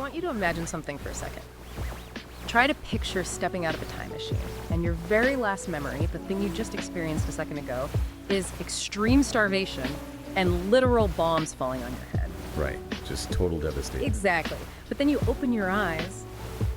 want you to imagine something for a second. Try to picture stepping out of a time machine, and your very last memory, the thing you just experienced a second ago, is extreme starvation and literal bombs falling on your head. Right, just total devastation. Exactly. But then you open your eyes,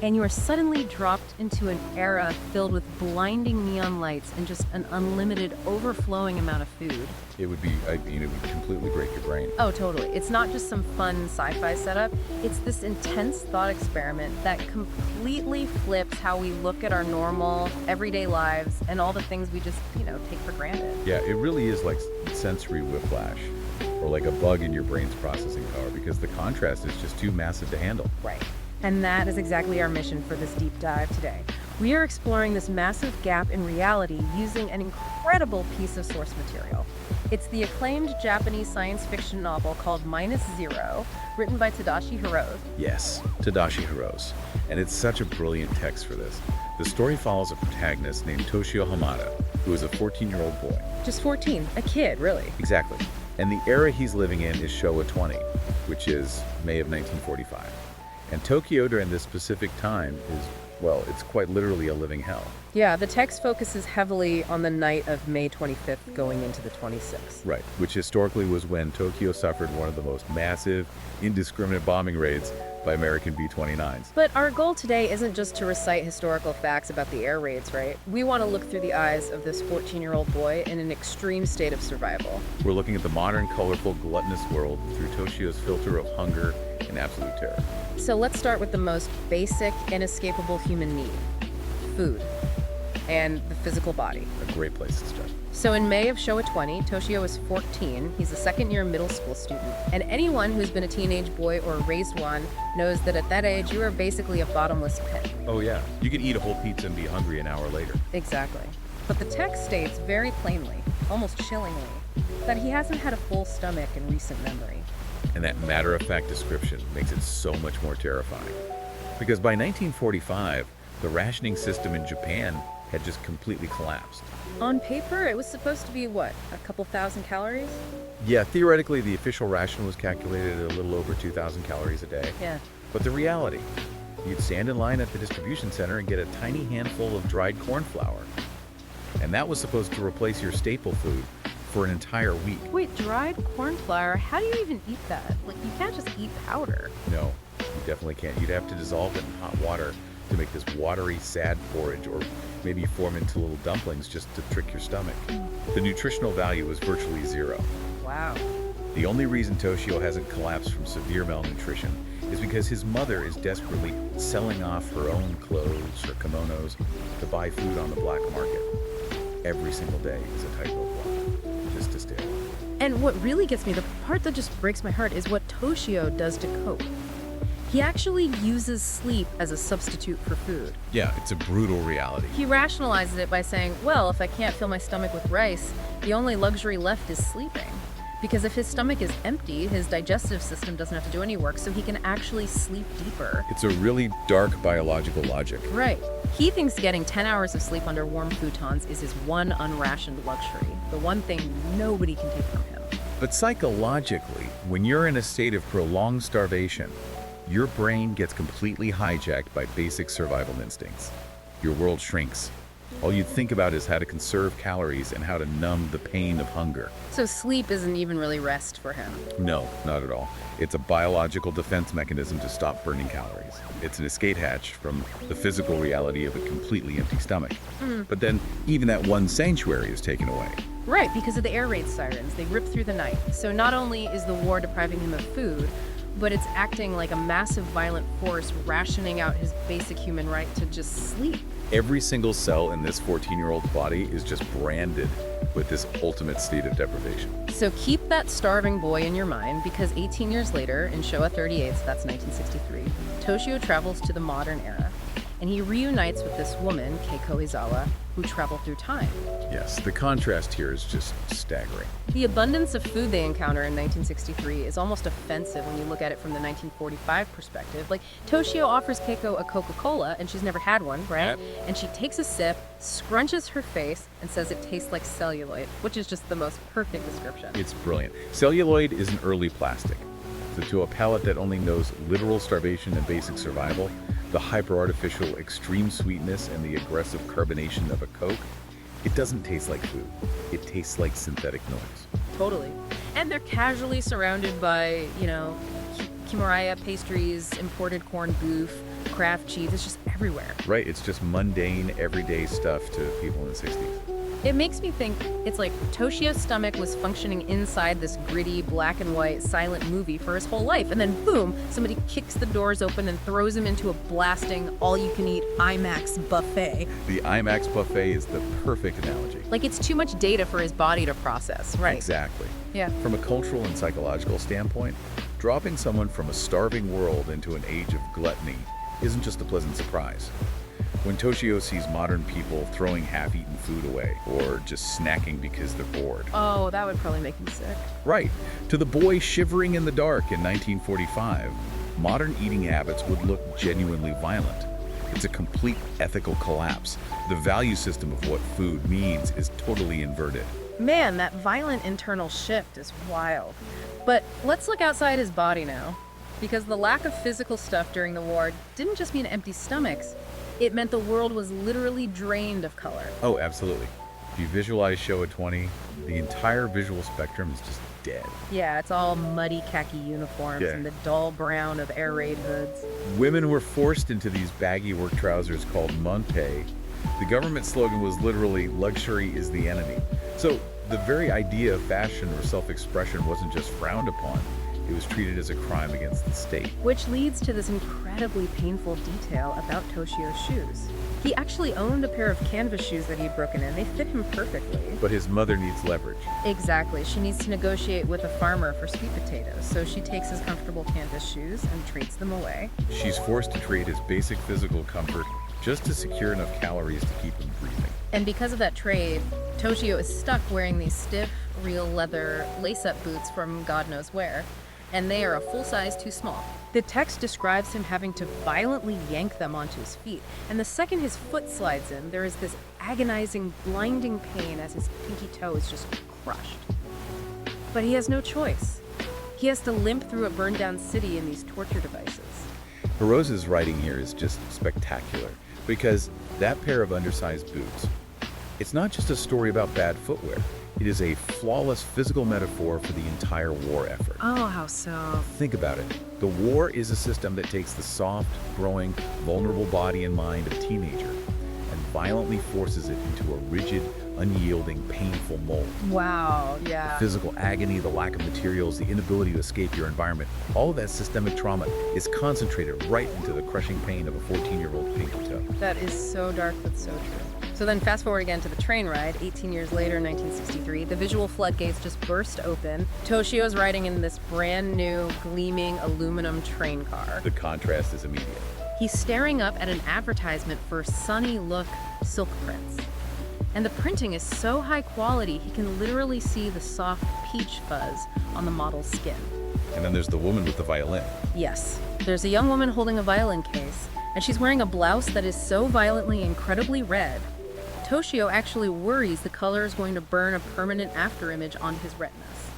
and you are suddenly dropped into an era filled with blinding neon lights and just an unlimited, overflowing amount of food. It would be, it would completely break your brain. Oh, totally. It's not just some fun sci-fi setup. It's this intense thought experiment that completely flips how we look at our normal, everyday lives and all the things we just, take for granted. Yeah, it really is like sensory whiplash, or like a bug in your brain's processing power, because the contrast is just too massive to handle. Right. And that is exactly our mission for this deep dive today. We are exploring this massive gap in reality using an incredible piece of source material. It's the acclaimed Japanese science fiction novel called -0, written by Tadashi Hirose. Yes, Tadashi Hirose. And it's such a brilliant text for this. The story follows a protagonist named Toshio Hamada, who is a 14-year-old boy. Just 14, a kid, really. Exactly. And the era he's living in is Showa 20, which is May of 1945. And Tokyo during this specific time is, well, it's quite literally a living hell. Yeah, the text focuses heavily on the night of May 25th going into the 26th. Right, which historically was when Tokyo suffered one of the most massive, indiscriminate bombing raids by American B-29s. But our goal today isn't just to recite historical facts about the air raids, right? We want to look through the eyes of this 14-year-old boy in an extreme state of survival. We're looking at the modern, colorful, gluttonous world through Toshio's filter of hunger and absolute terror. So let's start with the most basic, inescapable human need, food, and the physical body. A great place to start. So in May of Showa 20, Toshio is 14. He's a second-year middle school student. And anyone who's been a teenage boy or raised one knows that at that age, you are basically a bottomless pit. Oh yeah, you could eat a whole pizza and be hungry an hour later. Exactly. But the text states very plainly, almost chillingly, that he hasn't had a full stomach in recent memory. And that matter-of-fact description makes it so much more terrifying. Because by 1945, the rationing system in Japan had just completely collapsed. On paper, it was supposed to be, what, a couple thousand calories? Yeah, theoretically, the official ration was calculated at a little over 2,000 calories a day. Yeah. But the reality, you'd stand in line at the distribution center and get a tiny handful of dried corn flour. And that was supposed to replace your staple food for an entire week. Wait, dried corn flour? How do you even eat that? Like, you can't just eat powder. No, you definitely can't. You'd have to dissolve it in hot water to make this watery, sad porridge, or maybe form into little dumplings just to trick your stomach. The nutritional value is virtually zero. Wow. The only reason Toshio hasn't collapsed from severe malnutrition is because his mother is desperately selling off her own clothes, her kimonos, to buy food on the black market. Every single day is a tightrope walk, just to stay alive. And what really gets me, the part that just breaks my heart, is what Toshio does to cope. He actually uses sleep as a substitute for food. Yeah, it's a brutal reality. He rationalizes it by saying, well, if I can't fill my stomach with rice, the only luxury left is sleeping. Because if his stomach is empty, his digestive system doesn't have to do any work, so he can actually sleep deeper. It's a really dark biological logic. Right. He thinks getting 10 hours of sleep under warm futons is his one unrationed luxury, the one thing nobody can take from him. But psychologically, when you're in a state of prolonged starvation, your brain gets completely hijacked by basic survival instincts. Your world shrinks. All you think about is how to conserve calories and how to numb the pain of hunger. So sleep isn't even really rest for him. No, not at all. It's a biological defense mechanism to stop burning calories. It's an escape hatch from the physical reality of a completely empty stomach. But then even that one sanctuary is taken away. Right, because of the air raid sirens. They rip through the night. So not only is the war depriving him of food, but it's acting like a massive violent force, rationing out his basic human right to just sleep. Every single cell in this 14-year-old body is just branded with this ultimate state of deprivation. So keep that starving boy in your mind, because 18 years later, in Showa 38, so that's 1963, Toshio travels to the modern era, and he reunites with this woman, Keiko Izawa, who traveled through time. Yes, the contrast here is just staggering. The abundance of food they encounter in 1963 is almost offensive when you look at it from the 1945 perspective. Like, Toshio offers Keiko a Coca-Cola, and she's never had one, right? And she takes a sip, scrunches her face, and says it tastes like celluloid, which is just the most perfect description. It's brilliant. Celluloid is an early plastic. So to a palate that only knows literal starvation and basic survival, the hyper-artificial extreme sweetness and the aggressive carbonation of a Coke, it doesn't taste like food. It tastes like synthetic noise. Totally. And they're casually surrounded by, kimuraya pastries, imported corned beef, Kraft cheese. It's just everywhere. Right, it's just mundane, everyday stuff to people in the 60s. It makes me think it's like Toshio's stomach was functioning inside this gritty, black and white, silent movie for his whole life. And then boom, somebody kicks the doors open and throws him into a blasting, all-you-can-eat IMAX buffet. The IMAX buffet is the perfect analogy. Like it's too much data for his body to process, right? Exactly. Yeah. From a cultural and psychological standpoint, dropping someone from a starving world into an age of gluttony isn't just a pleasant surprise. When Toshio sees modern people throwing half-eaten food away or just snacking because they're bored. Oh, that would probably make me sick. Right. To the boy shivering in the dark in 1945, modern eating habits would look genuinely violent. It's a complete ethical collapse. The value system of what food means is totally inverted. Man, that violent internal shift is wild. But let's look outside his body now. Because the lack of physical stuff during the war didn't just mean empty stomachs. It meant the world was literally drained of color. Oh, absolutely. If you visualize Showa 20, the entire visual spectrum is just dead. Yeah, it's all muddy khaki uniforms and the dull brown of air raid hoods. Women were forced into these baggy work trousers called monpe. The government slogan was literally, "Luxury is the enemy." So the very idea of fashion or self-expression wasn't just frowned upon. It was treated as a crime against the state. Which leads to this incredibly painful detail about Toshio's shoes. He actually owned a pair of canvas shoes that he'd broken in. They fit him perfectly. But his mother needs leverage. Exactly. She needs to negotiate with a farmer for sweet potatoes, so she takes his comfortable canvas shoes and trades them away. She's forced to trade his basic physical comfort just to secure enough calories to keep him breathing. And because of that trade, Toshio is stuck wearing these stiff, real leather lace-up boots from God knows where. And they are a full size too small. The text describes him having to violently yank them onto his feet, and the second his foot slides in, there is this agonizing, blinding pain as his pinky toe is just crushed. But he has no choice. He has to limp through a burned-down city in these torture devices. Hirose's writing here is just spectacular, because that pair of undersized boots, it's not just a story about bad footwear. It is a flawless physical metaphor for the entire war effort. Oh, how so? Think about it. The war is a system that takes the soft, growing, vulnerable body and mind of a teenager and violently forces it into a rigid, unyielding, painful mold. Wow, yeah. The physical agony, the lack of materials, the inability to escape your environment, all of that systemic trauma is concentrated right into the crushing pain of a 14-year-old pinky toe. That is so dark but so true. So then fast forward again to the train ride, 18 years later, 1963, the visual floodgates just burst open. Toshio's riding in this brand new, gleaming aluminum train car. The contrast is immediate. He's staring up at an advertisement for Sunny Look silk prints. And the printing is so high quality, he can literally see the soft peach fuzz on the model's skin. And then there's the woman with the violin. Yes, there's a young woman holding a violin case, and she's wearing a blouse that is so violently incredibly red. Toshio actually worries the color is going to burn a permanent afterimage on his retinas.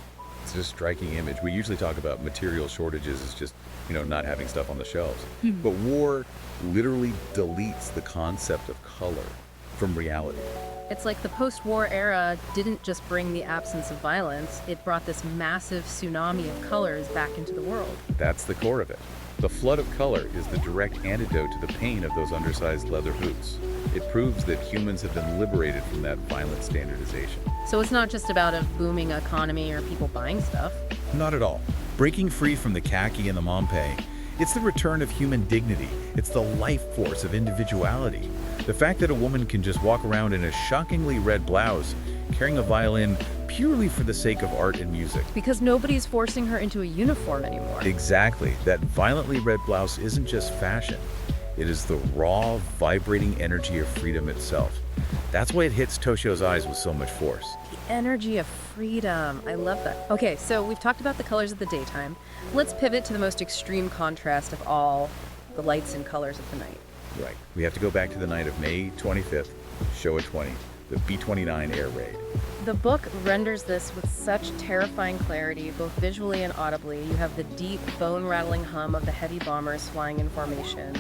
It's a striking image. We usually talk about material shortages as just, not having stuff on the shelves. But war literally deletes the concept of color from reality. It's like the post-war era didn't just bring the absence of violence, it brought this massive tsunami of colors back into the world. That's the core of it. The flood of color is the direct antidote to the pain of those undersized leather boots. It proves that humans have been liberated from that violent standardization. So it's not just about a booming economy or people buying stuff. Not at all. Breaking free from the khaki and the monpe, it's the return of human dignity. It's the life force of individuality. The fact that a woman can just walk around in a shockingly red blouse, carrying a violin purely for the sake of art and music. Because nobody's forcing her into a uniform anymore. Exactly. That violently red blouse isn't just fashion. It is the raw, vibrating energy of freedom itself. That's why it hits Toshio's eyes with so much force. The energy of freedom. I love that. Okay, so we've talked about the colors of the daytime. Let's pivot to the most extreme contrast of all, the lights and colors of the night. Right. We have to go back to the night of May 25th, Showa 20, the B-29 air raid. The book renders this with such terrifying clarity, both visually and audibly. You have the deep, bone-rattling hum of the heavy bombers flying in formation,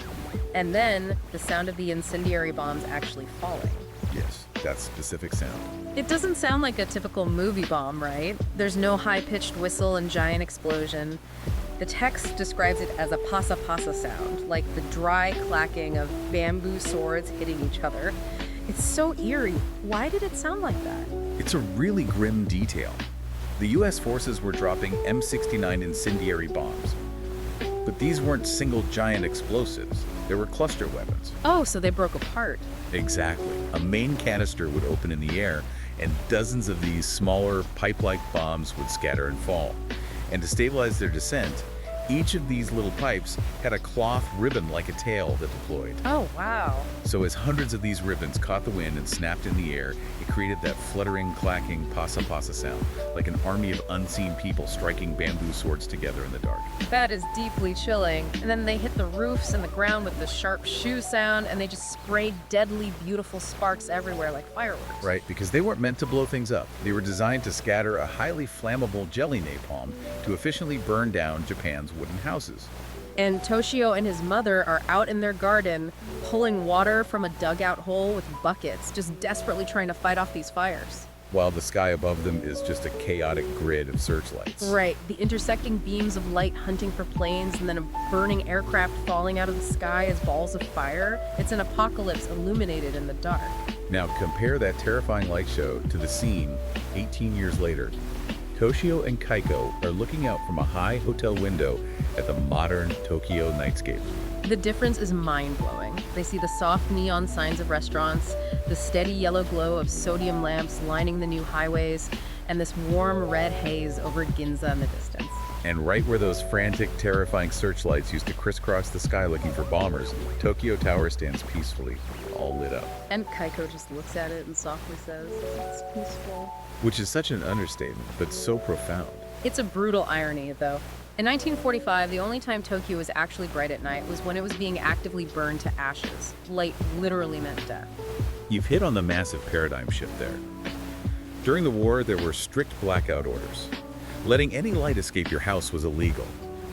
and then the sound of the incendiary bombs actually falling. Yes, that specific sound. It doesn't sound like a typical movie bomb, right? There's no high-pitched whistle and giant explosion. The text describes it as a pasa-pasa sound, like the dry clacking of bamboo swords hitting each other. It's so eerie. Why did it sound like that? It's a really grim detail. The US forces were dropping M69 incendiary bombs. But these weren't single giant explosives. They were cluster weapons. Oh, so they broke apart. Exactly. A main canister would open in the air, and dozens of these smaller, pipe-like bombs would scatter and fall. And to stabilize their descent, each of these little pipes had a cloth ribbon like a tail that deployed. Oh, wow. So as hundreds of these ribbons caught the wind and snapped in the air, it created that fluttering, clacking pasa-pasa sound, like an army of unseen people striking bamboo swords together in the dark. That is deeply chilling. And then they hit the roofs and the ground with the sharp shoe sound, and they just sprayed deadly, beautiful sparks everywhere like fireworks. Right, because they weren't meant to blow things up. They were designed to scatter a highly flammable jelly napalm to efficiently burn down Japan's wooden houses. And Toshio and his mother are out in their garden pulling water from a dugout hole with buckets, just desperately trying to fight off these fires. While the sky above them is just a chaotic grid of searchlights. Right, the intersecting beams of light hunting for planes and then a burning aircraft falling out of the sky as balls of fire. It's an apocalypse illuminated in the dark. Now compare that terrifying light show to the scene 18 years later. Toshio and Kaiko are looking out from a high hotel window at the modern Tokyo nightscape. The difference is mind-blowing. They see the soft neon signs of restaurants, the steady yellow glow of sodium lamps lining the new highways, and this warm red haze over Ginza in the distance. And right where those frantic, terrifying searchlights used to crisscross the sky looking for bombers, Tokyo Tower stands peacefully, all lit up. And Kaiko just looks at it and softly says, "It's peaceful." Which is such an understatement, but so profound. It's a brutal irony, though. In 1945, the only time Tokyo was actually bright at night was when it was being actively burned to ashes. Light literally meant death. You've hit on the massive paradigm shift there. During the war, there were strict blackout orders. Letting any light escape your house was illegal.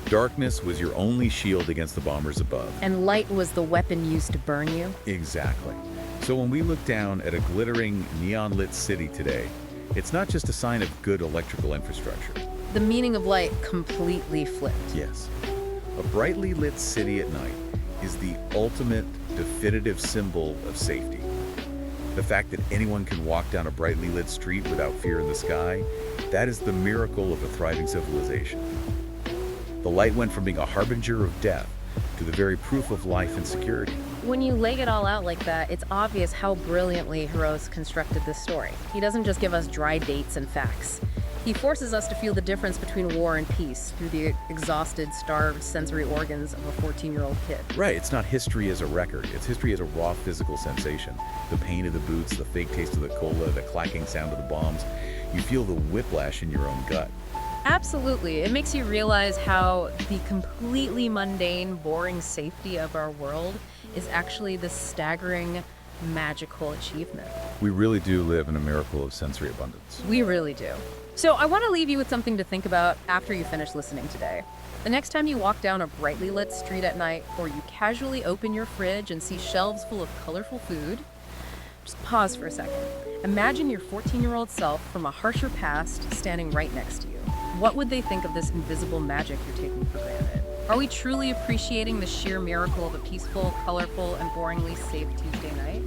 Darkness was your only shield against the bombers above. And light was the weapon used to burn you? Exactly. So when we look down at a glittering, neon-lit city today, it's not just a sign of good electrical infrastructure. The meaning of light completely flipped. Yes. A brightly lit city at night is the ultimate definitive symbol of safety. The fact that anyone can walk down a brightly lit street without fear in the sky, that is the miracle of a thriving civilization. The light went from being a harbinger of death to the very proof of life and security. When you lay it all out like that, it's obvious how brilliantly Hirose constructed this story. He doesn't just give us dry dates and facts. He forces us to feel the difference between war and peace through the exhausted, starved sensory organs of a 14-year-old kid. Right, it's not history as a record. It's history as a raw physical sensation. The pain of the boots, the fake taste of the cola, the clacking sound of the bombs. You feel the whiplash in your own gut. Absolutely. It makes you realize how the completely mundane, boring safety of our world is actually this staggering, magical achievement. We really do live in a miracle of sensory abundance. We really do. So I want to leave you with something to think about after you finish listening today. The next time you walk down a brightly lit street at night, or you casually open your fridge and see shelves full of colorful food, just pause for a second. Imagine your 14-year-old self from a harsher past standing right next to you. What would they think of this invisible magic you're taking for granted? Are we truly appreciating the sheer miracle of a peaceful, colorful, and boringly safe Tuesday night?